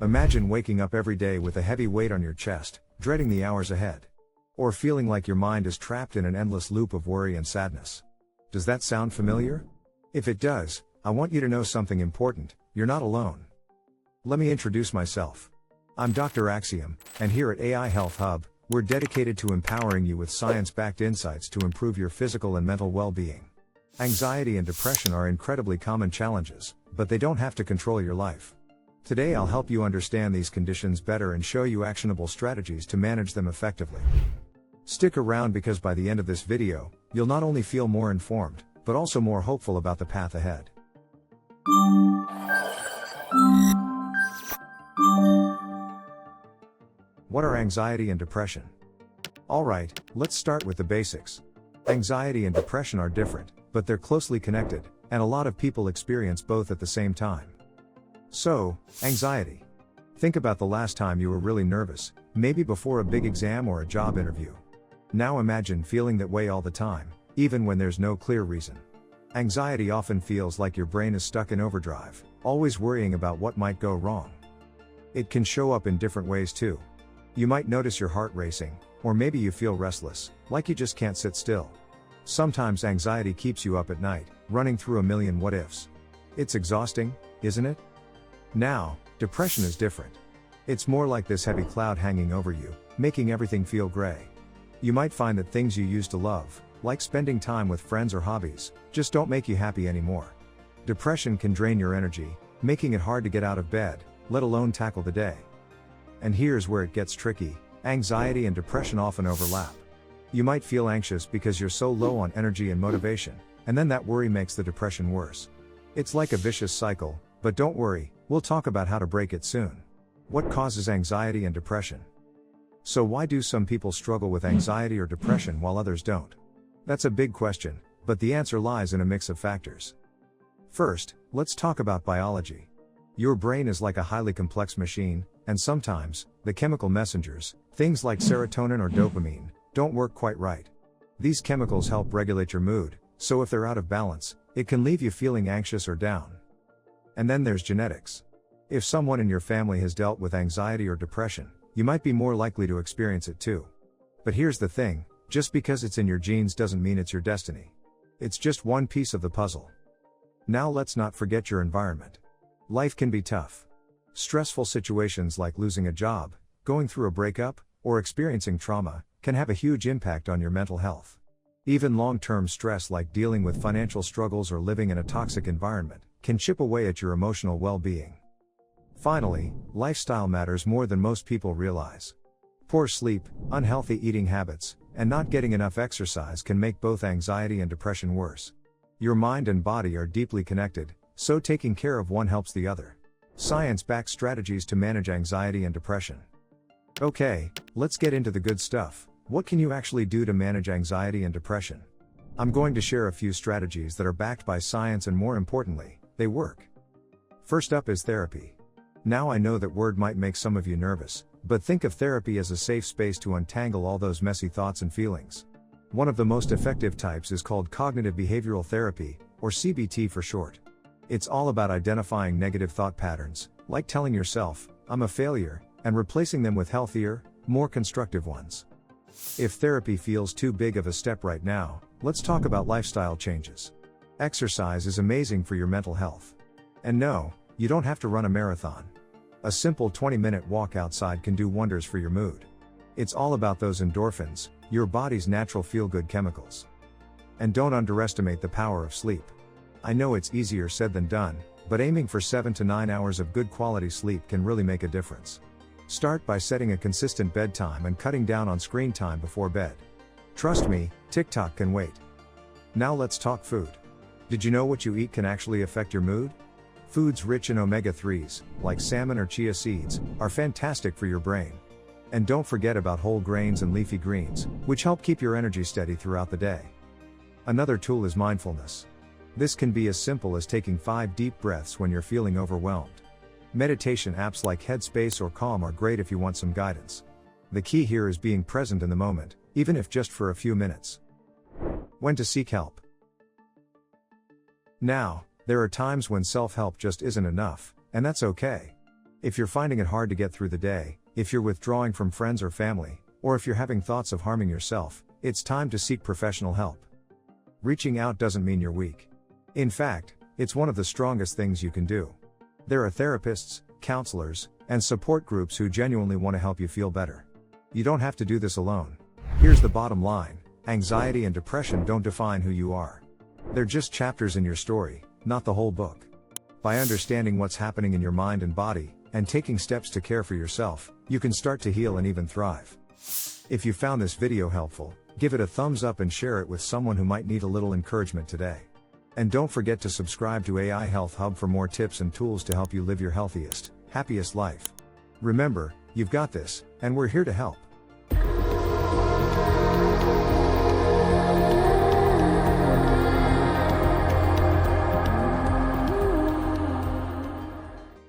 Imagine waking up every day with a heavy weight on your chest, dreading the hours ahead. Or feeling like your mind is trapped in an endless loop of worry and sadness. Does that sound familiar? If it does, I want you to know something important: you're not alone. Let me introduce myself. I'm Dr. Axiom, and here at AIHealthHub, we're dedicated to empowering you with science-backed insights to improve your physical and mental well-being. Anxiety and depression are incredibly common challenges, but they don't have to control your life. Today I'll help you understand these conditions better and show you actionable strategies to manage them effectively. Stick around because by the end of this video, you'll not only feel more informed, but also more hopeful about the path ahead. What are anxiety and depression? Alright, let's start with the basics. Anxiety and depression are different, but they're closely connected, and a lot of people experience both at the same time. So, anxiety. Think about the last time you were really nervous, maybe before a big exam or a job interview. Now imagine feeling that way all the time, even when there's no clear reason. Anxiety often feels like your brain is stuck in overdrive, always worrying about what might go wrong. It can show up in different ways too. You might notice your heart racing, or maybe you feel restless, like you just can't sit still. Sometimes anxiety keeps you up at night, running through a million what-ifs. It's exhausting, isn't it? Now, depression is different. It's more like this heavy cloud hanging over you, making everything feel gray. You might find that things you used to love, like spending time with friends or hobbies, just don't make you happy anymore. Depression can drain your energy, making it hard to get out of bed, let alone tackle the day. And here's where it gets tricky: anxiety and depression often overlap. You might feel anxious because you're so low on energy and motivation, and then that worry makes the depression worse. It's like a vicious cycle, but don't worry, we'll talk about how to break it soon. What causes anxiety and depression? So why do some people struggle with anxiety or depression while others don't? That's a big question, but the answer lies in a mix of factors. First, let's talk about biology. Your brain is like a highly complex machine, and sometimes, the chemical messengers, things like serotonin or dopamine, don't work quite right. These chemicals help regulate your mood, so if they're out of balance, it can leave you feeling anxious or down. And then there's genetics. If someone in your family has dealt with anxiety or depression, you might be more likely to experience it too. But here's the thing: just because it's in your genes doesn't mean it's your destiny. It's just one piece of the puzzle. Now let's not forget your environment. Life can be tough. Stressful situations like losing a job, going through a breakup, or experiencing trauma can have a huge impact on your mental health. Even long-term stress like dealing with financial struggles or living in a toxic environment can chip away at your emotional well-being. Finally, lifestyle matters more than most people realize. Poor sleep, unhealthy eating habits, and not getting enough exercise can make both anxiety and depression worse. Your mind and body are deeply connected, so taking care of one helps the other. Science-backed strategies to manage anxiety and depression. Okay, let's get into the good stuff. What can you actually do to manage anxiety and depression? I'm going to share a few strategies that are backed by science, and more importantly, they work. First up is therapy. Now I know that word might make some of you nervous, but think of therapy as a safe space to untangle all those messy thoughts and feelings. One of the most effective types is called cognitive behavioral therapy, or CBT for short. It's all about identifying negative thought patterns, like telling yourself, "I'm a failure," and replacing them with healthier, more constructive ones. If therapy feels too big of a step right now, let's talk about lifestyle changes. Exercise is amazing for your mental health. And no, you don't have to run a marathon. A simple 20-minute walk outside can do wonders for your mood. It's all about those endorphins, your body's natural feel-good chemicals. And don't underestimate the power of sleep. I know it's easier said than done, but aiming for 7 to 9 hours of good quality sleep can really make a difference. Start by setting a consistent bedtime and cutting down on screen time before bed. Trust me, TikTok can wait. Now let's talk food. Did you know what you eat can actually affect your mood? Foods rich in omega-3s, like salmon or chia seeds, are fantastic for your brain. And don't forget about whole grains and leafy greens, which help keep your energy steady throughout the day. Another tool is mindfulness. This can be as simple as taking 5 deep breaths when you're feeling overwhelmed. Meditation apps like Headspace or Calm are great if you want some guidance. The key here is being present in the moment, even if just for a few minutes. When to seek help. Now, there are times when self-help just isn't enough, and that's okay. If you're finding it hard to get through the day, if you're withdrawing from friends or family, or if you're having thoughts of harming yourself, it's time to seek professional help. Reaching out doesn't mean you're weak. In fact, it's one of the strongest things you can do. There are therapists, counselors, and support groups who genuinely want to help you feel better. You don't have to do this alone. Here's the bottom line: anxiety and depression don't define who you are. They're just chapters in your story, not the whole book. By understanding what's happening in your mind and body, and taking steps to care for yourself, you can start to heal and even thrive. If you found this video helpful, give it a thumbs up and share it with someone who might need a little encouragement today. And don't forget to subscribe to AI Health Hub for more tips and tools to help you live your healthiest, happiest life. Remember, you've got this, and we're here to help.